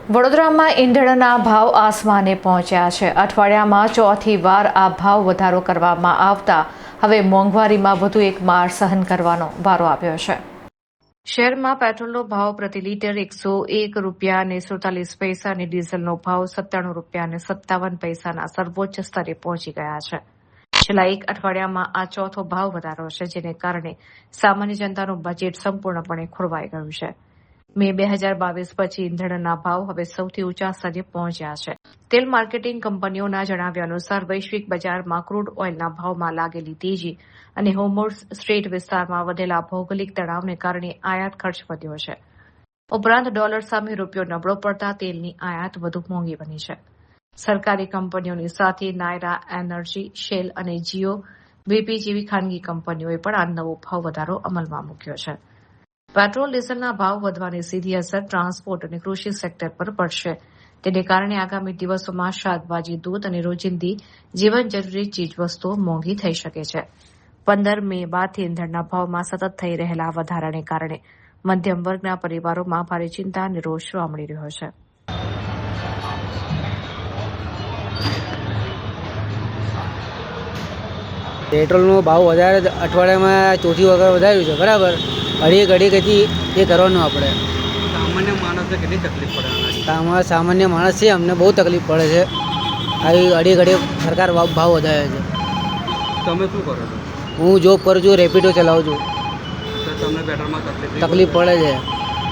વડોદરામાં ઈંધણના ભાવ આસમાને પહોંચ્યા છે। અઠવાડિયામાં ચોથી વાર આ ભાવ વધારો કરવામાં આવતા હવે મોંઘવારીમાં વધુ એક માર સહન કરવાનો વારો આવ્યો છે। શહેરમાં પેટ્રોલનો ભાવ પ્રતિ લીટર 101 રૂપિયા અને 47 પૈસા અને ડીઝલનો ભાવ 97 રૂપિયા અને 57 પૈસાના સર્વોચ્ચ સ્તરે પહોંચી ગયા છે। છેલ્લા એક અઠવાડિયામાં આ ચોથો ભાવ વધારો છે, જેને કારણે સામાન્ય જનતાનું બજેટ સંપૂર્ણપણે ખોરવાઈ ગયું છે। મે 2022 પછી ઈંધણના ભાવ હવે સૌથી ઊંચા સ્તરે પહોંચ્યા છે। તેલ માર્કેટિંગ કંપનીઓના જણાવ્યા અનુસાર વૈશ્વિક બજારમાં ક્રૂડ ઓઇલના ભાવમાં લાગેલી તેજી અને હોર્મુઝ સ્ટ્રેટ વિસ્તારમાં વધેલા ભૌગોલિક તણાવને કારણે આયાત ખર્ચ વધ્યો છે। ઉપરાંત ડોલર સામે રૂપિયો નબળો પડતા તેલની આયાત વધુ મોંઘી બની છે। સરકારી કંપનીઓની સાથે નાયરા એનર્જી, શેલ અને જીઓ બીપી જેવી ખાનગી કંપનીઓએ પણ આ નવો ભાવ વધારો અમલમાં મૂક્યો છે। પેટ્રોલ ડીઝલના ભાવ વધવાની સીધી અસર ટ્રાન્સપોર્ટ અને કૃષિ સેક્ટર પર પડશે। તેને કારણે આગામી દિવસોમાં શાકભાજી, દૂધ અને રોજિંદી જીવન જરૂરી ચીજવસ્તુઓ મોંઘી થઈ શકે છે। 15 મે બાદથી ઈંધણના ભાવમાં સતત થઈ રહેલા વધારાને કારણે મધ્યમ વર્ગના પરિવારોમાં ભારે ચિંતા અને રોષ જોવા મળી રહ્યો છે। પેટ્રોલનો ભાવ વધારે અઠવાડિયામાં ચોથી વખત વધાર્યું છે, બરાબર। ઘડીથી એ કરવાનું આપણે સામાન્ય માણસને કેટલી તકલીફ પડે? સામાન્ય માણસ છે, અમને બહુ તકલીફ પડે છે। આવી ઘડી સરકાર ભાવ વધારે છે। તમે શું કરો છો? હું જોબ કરું છું, રેપિડો ચલાવું છું। તો તમને પેટ્રોલમાં તકલીફ પડે છે।